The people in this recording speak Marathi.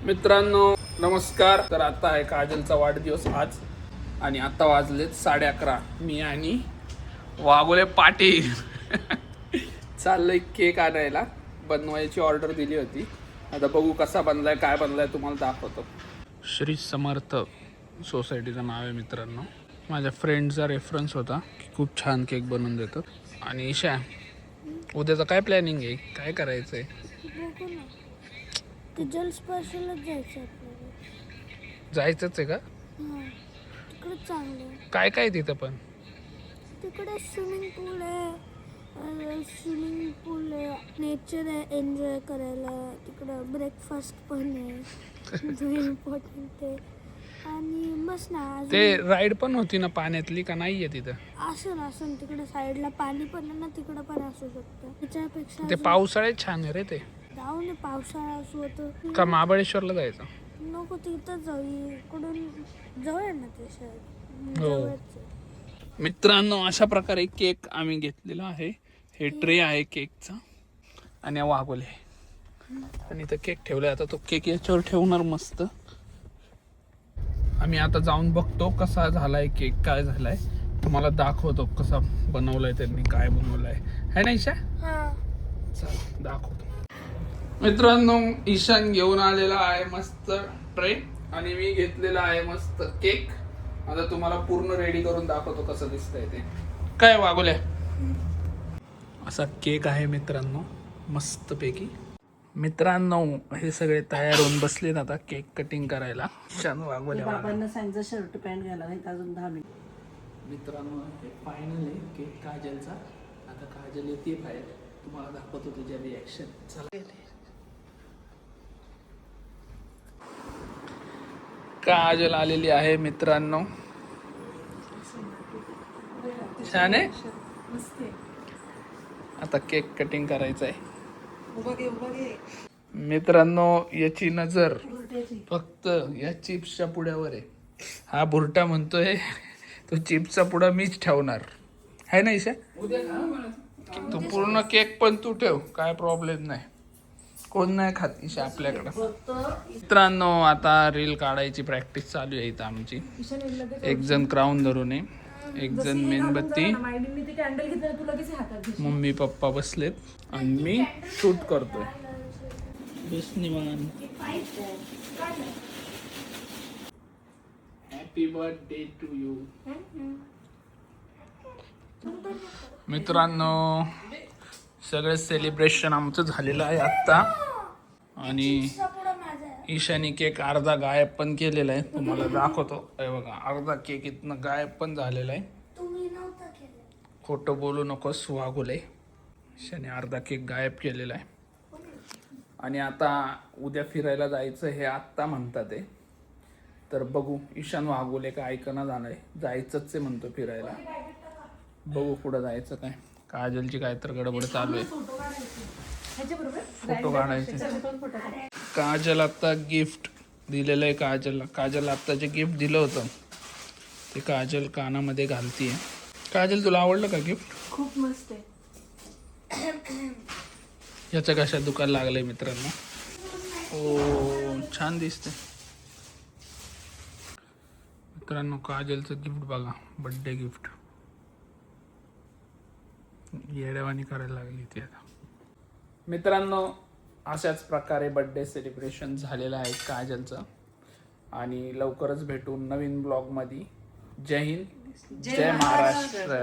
मित्रांनो नमस्कार. तर आता आहे काजलचा वाढदिवस आज आणि आता वाजलेत 11:30. मी आणि वाघोले पाटील चाललोय केक आणायला. बनवायची ऑर्डर दिली होती. आता बघू कसा बनलाय काय बनलाय तुम्हाला दाखवतो. श्री समर्थ सोसायटीचं नाव आहे मित्रांनो. माझ्या फ्रेंडचा रेफरन्स होता की खूप छान केक बनवून देतात. आणि ईशा उद्याचं काय प्लॅनिंग आहे, काय करायचंय? जल स्पर्शलाच जायचं आपल्याला. जायचंच आहे का? तिकडे चांगलं. काय काय तिथं पण? तिकडे स्विमिंग पूल आहे, नेचर आहे एन्जॉय करायला. तिकडं ब्रेकफास्ट पण आहे जो इम्पॉर्टंट आहे. आणि बस ना ते राईड पण होती ना पाण्यातली का नाहीये तिथं? असं तिकडे साईडला पाणी पण आहे ना, तिकडं पण असू शकतं. त्याच्यापेक्षा ते पावसाळ्यात छान आहे रे ते. जाऊ नये, पावसाळा असू होतं का महाबळेश्वरला जायचं? नको, तिथं जाऊ. इकडून जवळ आहे ना ते शहर. हो मित्रांनो, अशा प्रकारे केक आम्ही घेतलेला आहे. हे ट्रे आहे केकचा आणि वागोले आणि इथं केक ठेवलाय. आता तो केक याच्यावर ठेवणार मस्त. आम्ही आता जाऊन बघतो कसा झालाय केक, काय झालाय तुम्हाला दाखवतो. कसा बनवलाय त्यांनी, काय बनवलाय है ना ईशा? चल दाखवतो. मित्रांनो, ईशान घेऊन आलेला आहे मस्त ट्रे आणि मी घेतलेला आहे मस्त केक. आता तुम्हाला पूर्ण रेडी करून दाखवतो कसं दिसतंय ते. काय वागोल्या असा केक आहे मित्रांनो, मस्त पैकी. मित्रांनो, हे सगळे तयार होऊन बसले आता केक कटिंग करायला. ईशान वागोल्या बाबांना सांगितलं शर्ट पॅन्ट घाला, नाही अजून 10 मिनिट. मित्रांनो, हे फायनल आहे केक काजलचा. आता काजल येते बाहेर, तुम्हाला दाखवतो तुझ्या रिॲक्शन. चला. काजल आलेली आहे मित्रांनो. छान आहे. आता केक कटिंग करायचं आहे मित्रांनो. याची नजर फक्त या चिप्सच्या पुड्यावर आहे. हा भुरटा म्हणतोय तो चिप्सचा पुडा मीच ठेवणार आहे ना ईशा? तू पूर्ण केक पण तू ठेव, काय प्रॉब्लेम नाही. कोण नाही खात ईशा आपल्याकडं. मित्रांनो, आता रील काढायची प्रॅक्टिस चालू आहे इथं आमची. एक जण क्राऊन धरून आहे, एक जण मेणबत्ती, मम्मी पप्पा बसलेत आणि मी शूट करतोय. Happy birthday to you. मित्रांनो, सगळं सेलिब्रेशन आमचं झालेलं आहे आत्ता. आणि ईशानी केक अर्धा गायब पण केलेला आहे, तुम्हाला दाखवतो. हे बघा, अर्धा केक इथनं गायब पण झालेला आहे. खोटं बोलू नकोस वागोले. ईशाने अर्धा केक गायब केलेला आहे. आणि आता उद्या फिरायला जायचं हे आत्ता म्हणतात आहे. तर बघू, ईशान वागोले का ऐकणं झालंय. जायचंच आहे म्हणतो फिरायला. बघू पुढं जायचं काय. काजलची काय तर गडबड चालू आहे, फोटो काढायचे. काजल आता गिफ्ट दिलेलं आहे काजलला. काजल आता जे गिफ्ट दिलं होतं ते काजल कानामध्ये घालतीये. काजल, तुला आवडलं का गिफ्ट? खूप मस्त आहे. याचं कशा दुकान लागलंय मित्रांनो. ओ छान दिसते मित्रांनो. काजलचं गिफ्ट बघा, बर्थडे गिफ्ट. येड्यावानी करायला लागली ती आता. मित्रांनो, अशाच प्रकारे बर्थडे सेलिब्रेशन झालेलं आहे काजलचं. आणि लवकरच भेटू नवीन ब्लॉगमध्ये. जय हिंद, जय महाराष्ट्र.